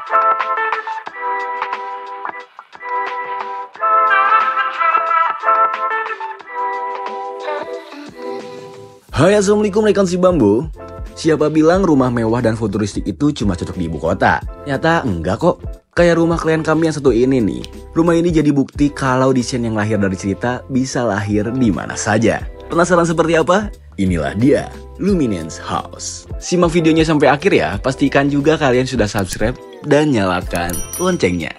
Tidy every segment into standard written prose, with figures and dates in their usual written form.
Hai, assalamualaikum rekan si Bambu. Siapa bilang rumah mewah dan futuristik itu cuma cocok di ibu kota? Nyata enggak kok. Kayak rumah klien kami yang satu ini nih. Rumah ini jadi bukti kalau desain yang lahir dari cerita bisa lahir di mana saja. Penasaran seperti apa? Inilah dia, Luminance House. Simak videonya sampai akhir ya. Pastikan juga kalian sudah subscribe dan nyalakan loncengnya.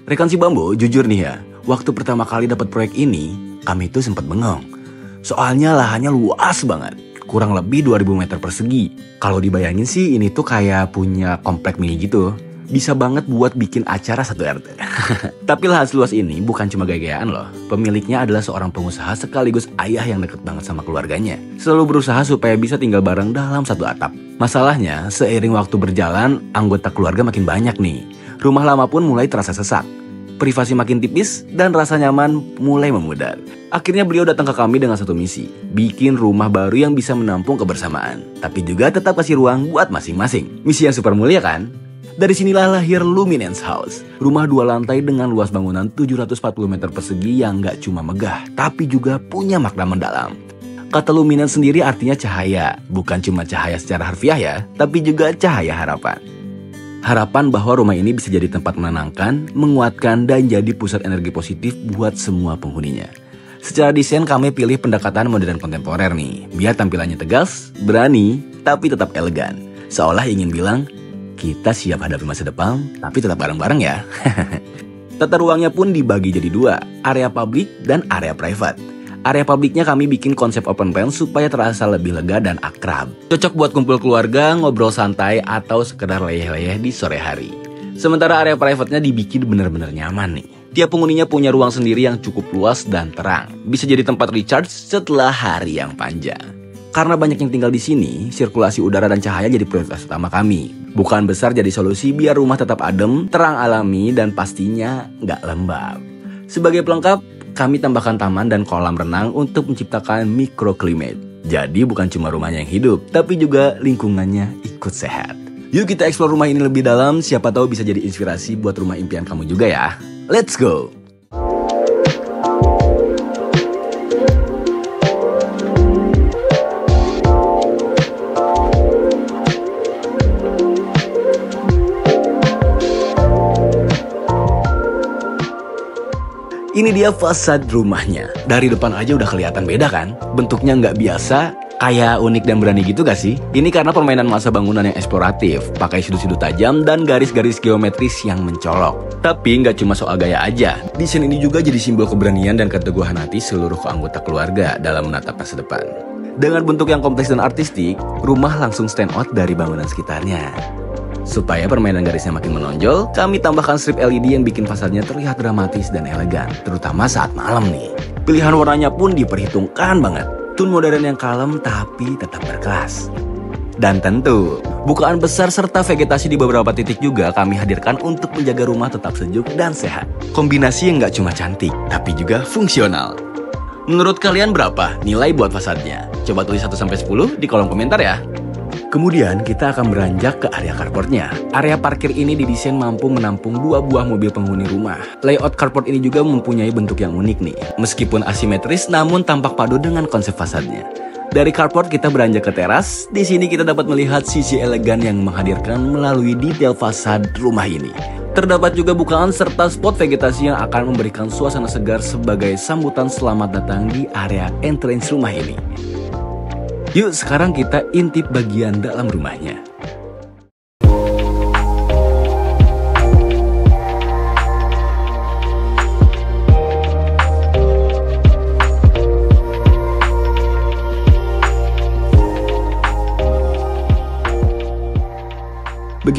Rekan si Bambu, jujur nih ya, waktu pertama kali dapat proyek ini, kami tuh sempat bengong. Soalnya lahannya luas banget, kurang lebih 2000 meter persegi. Kalau dibayangin sih ini tuh kayak punya komplek mini gitu. Bisa banget buat bikin acara satu RT. Tapi lahan seluas ini bukan cuma gaya-gayaan loh. Pemiliknya adalah seorang pengusaha sekaligus ayah yang deket banget sama keluarganya. Selalu berusaha supaya bisa tinggal bareng dalam satu atap. Masalahnya, seiring waktu berjalan, anggota keluarga makin banyak nih. Rumah lama pun mulai terasa sesak. Privasi makin tipis dan rasa nyaman mulai memudar. Akhirnya beliau datang ke kami dengan satu misi, bikin rumah baru yang bisa menampung kebersamaan, tapi juga tetap kasih ruang buat masing-masing. Misi yang super mulia kan? Dari sinilah lahir Luminance House, rumah 2 lantai dengan luas bangunan 740 meter persegi yang gak cuma megah, tapi juga punya makna mendalam. Kata Luminance sendiri artinya cahaya, bukan cuma cahaya secara harfiah ya, tapi juga cahaya harapan. Harapan bahwa rumah ini bisa jadi tempat menenangkan, menguatkan, dan jadi pusat energi positif buat semua penghuninya. Secara desain kami pilih pendekatan modern kontemporer nih, biar tampilannya tegas, berani, tapi tetap elegan. Seolah ingin bilang, kita siap hadapi masa depan, tapi tetap bareng-bareng ya. Tata ruangnya pun dibagi jadi 2, area publik dan area private. Area publiknya kami bikin konsep open plan supaya terasa lebih lega dan akrab. Cocok buat kumpul keluarga, ngobrol santai, atau sekedar leyeh-leyeh di sore hari. Sementara area private-nya dibikin bener-bener nyaman nih. Tiap penghuninya punya ruang sendiri yang cukup luas dan terang. Bisa jadi tempat recharge setelah hari yang panjang. Karena banyak yang tinggal di sini, sirkulasi udara dan cahaya jadi prioritas utama kami. Bukan besar jadi solusi biar rumah tetap adem, terang alami, dan pastinya nggak lembab. Sebagai pelengkap, kami tambahkan taman dan kolam renang untuk menciptakan microclimate. Jadi bukan cuma rumahnya yang hidup, tapi juga lingkungannya ikut sehat. Yuk kita explore rumah ini lebih dalam, siapa tahu bisa jadi inspirasi buat rumah impian kamu juga ya. Let's go! Ini dia fasad rumahnya. Dari depan aja udah kelihatan beda kan? Bentuknya nggak biasa, kayak unik dan berani gitu gak sih? Ini karena permainan masa bangunan yang eksploratif, pakai sudut-sudut tajam dan garis-garis geometris yang mencolok. Tapi nggak cuma soal gaya aja, desain ini juga jadi simbol keberanian dan keteguhan hati seluruh anggota keluarga dalam menatap masa depan. Dengan bentuk yang kompleks dan artistik, rumah langsung stand out dari bangunan sekitarnya. Supaya permainan garisnya makin menonjol, kami tambahkan strip LED yang bikin fasadnya terlihat dramatis dan elegan, terutama saat malam nih. Pilihan warnanya pun diperhitungkan banget. Tone modern yang kalem tapi tetap berkelas. Dan tentu, bukaan besar serta vegetasi di beberapa titik juga kami hadirkan untuk menjaga rumah tetap sejuk dan sehat. Kombinasi yang nggak cuma cantik, tapi juga fungsional. Menurut kalian berapa nilai buat fasadnya? Coba tulis 1-10 di kolom komentar ya. Kemudian kita akan beranjak ke area carportnya. Area parkir ini didesain mampu menampung 2 buah mobil penghuni rumah. Layout carport ini juga mempunyai bentuk yang unik nih. Meskipun asimetris namun tampak padu dengan konsep fasadnya. Dari carport kita beranjak ke teras. Di sini kita dapat melihat sisi elegan yang menghadirkan melalui detail fasad rumah ini. Terdapat juga bukaan serta spot vegetasi yang akan memberikan suasana segar sebagai sambutan selamat datang di area entrance rumah ini. Yuk sekarang kita intip bagian dalam rumahnya.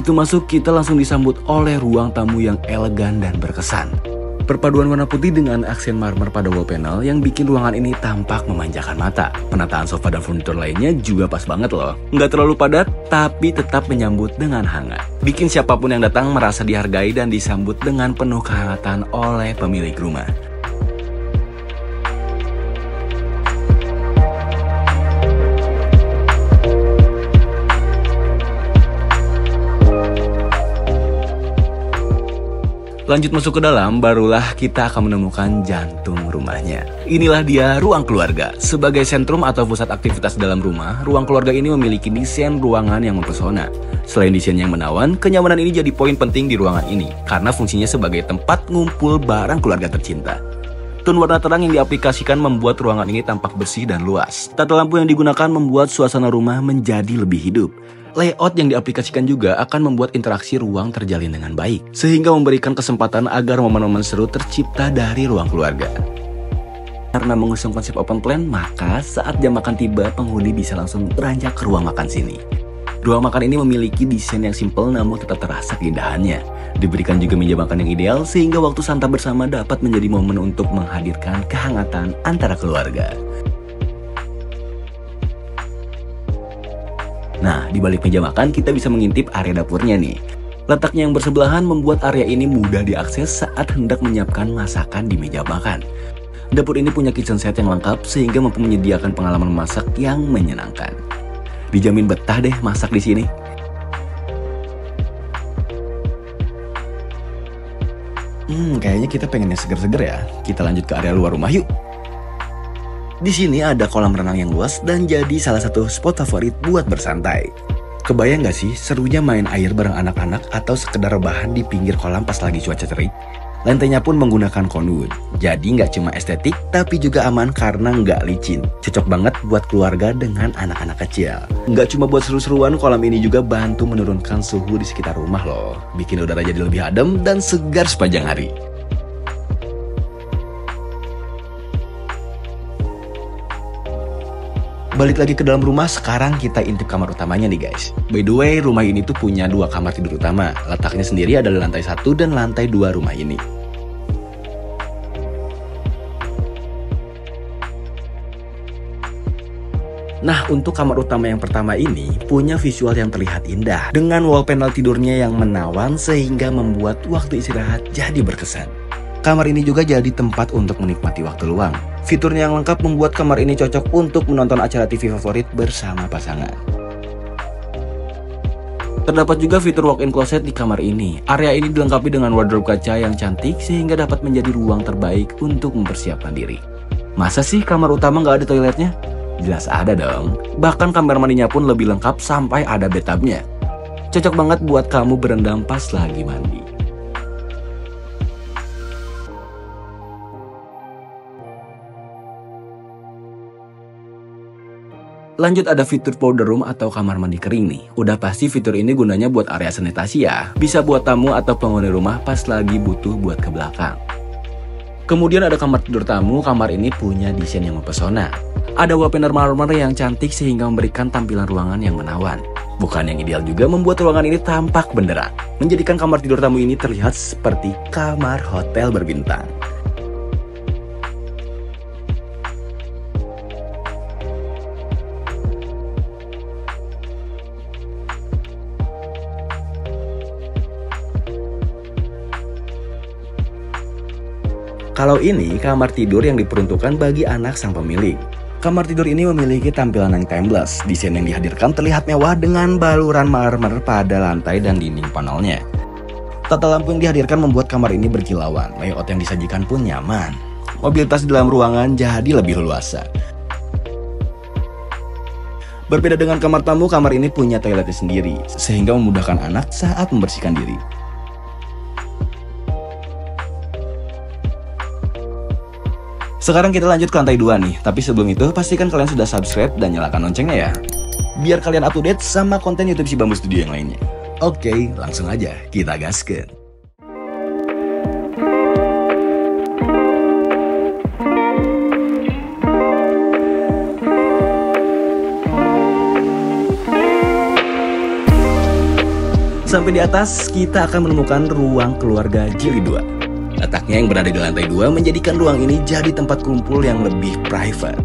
Begitu masuk, kita langsung disambut oleh ruang tamu yang elegan dan berkesan. Perpaduan warna putih dengan aksen marmer pada wall panel yang bikin ruangan ini tampak memanjakan mata. Penataan sofa dan furnitur lainnya juga pas banget loh. Nggak terlalu padat, tapi tetap menyambut dengan hangat. Bikin siapapun yang datang merasa dihargai dan disambut dengan penuh kehangatan oleh pemilik rumah. Lanjut masuk ke dalam, barulah kita akan menemukan jantung rumahnya. Inilah dia ruang keluarga. Sebagai sentrum atau pusat aktivitas dalam rumah, ruang keluarga ini memiliki desain ruangan yang mempesona. Selain desain yang menawan, kenyamanan ini jadi poin penting di ruangan ini, karena fungsinya sebagai tempat ngumpul barang keluarga tercinta. Tone warna terang yang diaplikasikan membuat ruangan ini tampak bersih dan luas. Tata lampu yang digunakan membuat suasana rumah menjadi lebih hidup. Layout yang diaplikasikan juga akan membuat interaksi ruang terjalin dengan baik, sehingga memberikan kesempatan agar momen-momen seru tercipta dari ruang keluarga. Karena mengusung konsep open plan, maka saat jam makan tiba, penghuni bisa langsung beranjak ke ruang makan sini. Ruang makan ini memiliki desain yang simpel namun tetap terasa keindahannya. Diberikan juga meja makan yang ideal, sehingga waktu santap bersama dapat menjadi momen untuk menghadirkan kehangatan antara keluarga. Nah, di balik meja makan kita bisa mengintip area dapurnya nih. Letaknya yang bersebelahan membuat area ini mudah diakses saat hendak menyiapkan masakan di meja makan. Dapur ini punya kitchen set yang lengkap sehingga mampu menyediakan pengalaman memasak yang menyenangkan. Dijamin betah deh masak di sini. Kayaknya kita pengen yang seger-seger ya. Kita lanjut ke area luar rumah yuk. Di sini ada kolam renang yang luas dan jadi salah satu spot favorit buat bersantai. Kebayang gak sih serunya main air bareng anak-anak atau sekedar rebahan di pinggir kolam pas lagi cuaca terik? Lantainya pun menggunakan conwood, jadi nggak cuma estetik tapi juga aman karena nggak licin. Cocok banget buat keluarga dengan anak-anak kecil. Nggak cuma buat seru-seruan, kolam ini juga bantu menurunkan suhu di sekitar rumah loh. Bikin udara jadi lebih adem dan segar sepanjang hari. Balik lagi ke dalam rumah, sekarang kita intip kamar utamanya nih guys. By the way, rumah ini tuh punya 2 kamar tidur utama. Letaknya sendiri ada di lantai 1 dan lantai 2 rumah ini. Nah, untuk kamar utama yang pertama ini punya visual yang terlihat indah dengan wall panel tidurnya yang menawan sehingga membuat waktu istirahat jadi berkesan. Kamar ini juga jadi tempat untuk menikmati waktu luang. Fiturnya yang lengkap membuat kamar ini cocok untuk menonton acara TV favorit bersama pasangan. Terdapat juga fitur walk-in closet di kamar ini. Area ini dilengkapi dengan wardrobe kaca yang cantik sehingga dapat menjadi ruang terbaik untuk mempersiapkan diri. Masa sih kamar utama nggak ada toiletnya? Jelas ada dong. Bahkan kamar mandinya pun lebih lengkap sampai ada bathtubnya. Cocok banget buat kamu berendam pas lagi mandi. Lanjut ada fitur powder room atau kamar mandi kering nih. Udah pasti fitur ini gunanya buat area sanitasi ya. Bisa buat tamu atau penghuni rumah pas lagi butuh buat ke belakang. Kemudian ada kamar tidur tamu. Kamar ini punya desain yang mempesona. Ada wallpaper marmer yang cantik sehingga memberikan tampilan ruangan yang menawan. Bukan yang ideal juga membuat ruangan ini tampak benderang, menjadikan kamar tidur tamu ini terlihat seperti kamar hotel berbintang. Kalau ini kamar tidur yang diperuntukkan bagi anak sang pemilik. Kamar tidur ini memiliki tampilan yang timeless. Desain yang dihadirkan terlihat mewah dengan baluran marmer pada lantai dan dinding panelnya. Tata lampu yang dihadirkan membuat kamar ini berkilauan. Layout yang disajikan pun nyaman. Mobilitas di dalam ruangan jadi lebih leluasa. Berbeda dengan kamar tamu, kamar ini punya toiletnya sendiri, sehingga memudahkan anak saat membersihkan diri. Sekarang kita lanjut ke lantai 2 nih, tapi sebelum itu pastikan kalian sudah subscribe dan nyalakan loncengnya ya. Biar kalian up to date sama konten YouTube Si Bambu Studio yang lainnya. Oke, langsung aja kita gaskeun. Sampai di atas, kita akan menemukan ruang keluarga jilid 2. Letaknya yang berada di lantai 2 menjadikan ruang ini jadi tempat kumpul yang lebih private.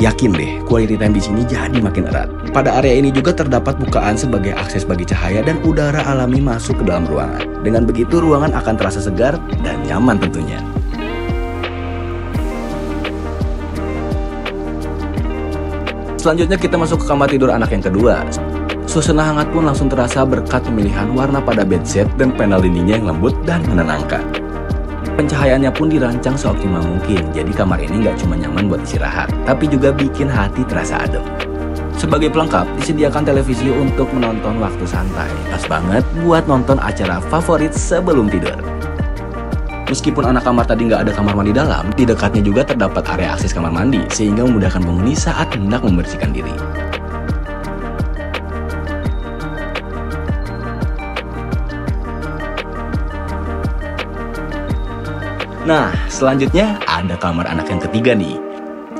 Yakin deh, quality time di sini jadi makin erat. Pada area ini juga terdapat bukaan sebagai akses bagi cahaya dan udara alami masuk ke dalam ruangan. Dengan begitu, ruangan akan terasa segar dan nyaman tentunya. Selanjutnya kita masuk ke kamar tidur anak yang kedua. Suasana hangat pun langsung terasa berkat pemilihan warna pada bedsheet dan panel dindingnya yang lembut dan menenangkan. Pencahayaannya pun dirancang seoptimal mungkin, jadi kamar ini nggak cuma nyaman buat istirahat, tapi juga bikin hati terasa adem. Sebagai pelengkap, disediakan televisi untuk menonton waktu santai. Pas banget buat nonton acara favorit sebelum tidur. Meskipun anak kamar tadi nggak ada kamar mandi dalam, di dekatnya juga terdapat area akses kamar mandi, sehingga memudahkan penghuni saat hendak membersihkan diri. Nah, selanjutnya ada kamar anak yang ketiga nih.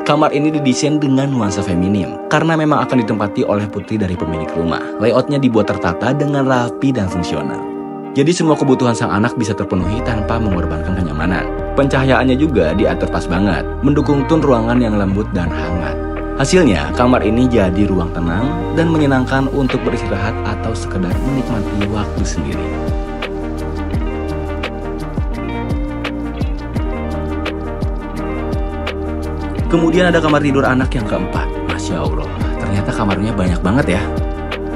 Kamar ini didesain dengan nuansa feminim, karena memang akan ditempati oleh putri dari pemilik rumah. Layoutnya dibuat tertata dengan rapi dan fungsional. Jadi semua kebutuhan sang anak bisa terpenuhi tanpa mengorbankan kenyamanan. Pencahayaannya juga diatur pas banget, mendukung tone ruangan yang lembut dan hangat. Hasilnya, kamar ini jadi ruang tenang dan menyenangkan untuk beristirahat atau sekedar menikmati waktu sendiri. Kemudian ada kamar tidur anak yang keempat. Masya Allah, ternyata kamarnya banyak banget ya.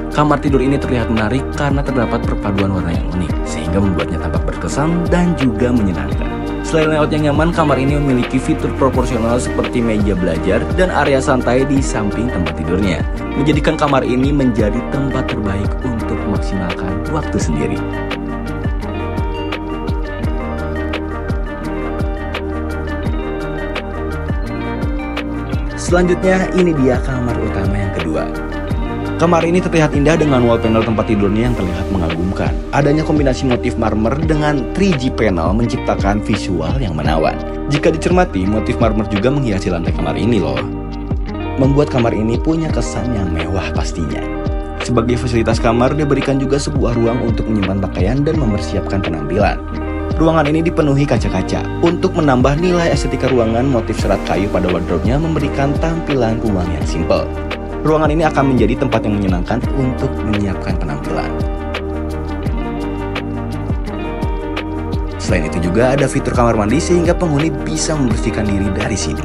Kamar tidur ini terlihat menarik karena terdapat perpaduan warna yang unik, sehingga membuatnya tampak berkesan dan juga menyenangkan. Selain layout yang nyaman, kamar ini memiliki fitur proporsional seperti meja belajar dan area santai di samping tempat tidurnya, menjadikan kamar ini menjadi tempat terbaik untuk memaksimalkan waktu sendiri. Selanjutnya, ini dia kamar utama yang kedua. Kamar ini terlihat indah dengan wall panel tempat tidurnya yang terlihat mengagumkan. Adanya kombinasi motif marmer dengan 3G panel menciptakan visual yang menawan. Jika dicermati, motif marmer juga menghiasi lantai kamar ini loh. Membuat kamar ini punya kesan yang mewah pastinya. Sebagai fasilitas kamar, diberikan juga sebuah ruang untuk menyimpan pakaian dan mempersiapkan penampilan. Ruangan ini dipenuhi kaca-kaca. Untuk menambah nilai estetika ruangan, motif serat kayu pada wardrobe-nya memberikan tampilan ruang yang simpel. Ruangan ini akan menjadi tempat yang menyenangkan untuk menyiapkan penampilan. Selain itu juga ada fitur kamar mandi sehingga penghuni bisa membersihkan diri dari sini.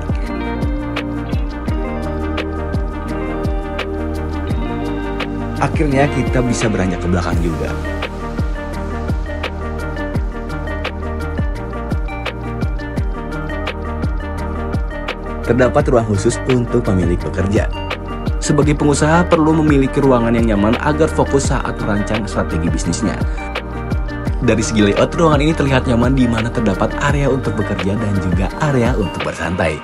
Akhirnya kita bisa beranjak ke belakang juga. Terdapat ruang khusus untuk pemilik bekerja. Sebagai pengusaha perlu memiliki ruangan yang nyaman agar fokus saat merancang strategi bisnisnya. Dari segi layout, ruangan ini terlihat nyaman di mana terdapat area untuk bekerja dan juga area untuk bersantai.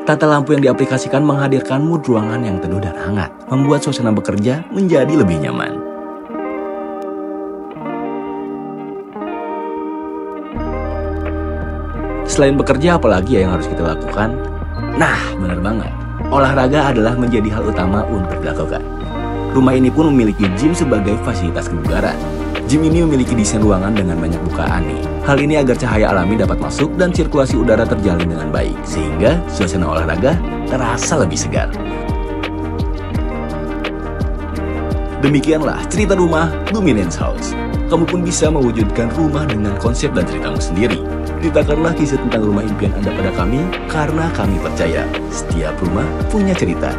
Tata lampu yang diaplikasikan menghadirkan mood ruangan yang teduh dan hangat, membuat suasana bekerja menjadi lebih nyaman. Selain bekerja, apalagi yang harus kita lakukan? Nah, benar banget. Olahraga adalah menjadi hal utama untuk dilakukan. Rumah ini pun memiliki gym sebagai fasilitas kebugaran. Gym ini memiliki desain ruangan dengan banyak bukaan nih. Hal ini agar cahaya alami dapat masuk dan sirkulasi udara terjalin dengan baik, sehingga suasana olahraga terasa lebih segar. Demikianlah cerita rumah Luminance House. Kamu pun bisa mewujudkan rumah dengan konsep dan ceritamu sendiri. Ceritakanlah kisah tentang rumah impian Anda pada kami, karena kami percaya setiap rumah punya cerita.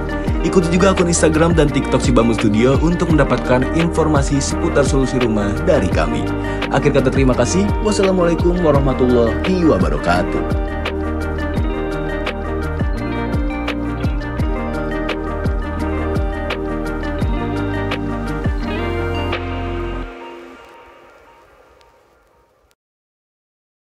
Ikuti juga akun Instagram dan TikTok Si Bambu Studio untuk mendapatkan informasi seputar solusi rumah dari kami. Akhir kata terima kasih. Wassalamualaikum warahmatullahi wabarakatuh.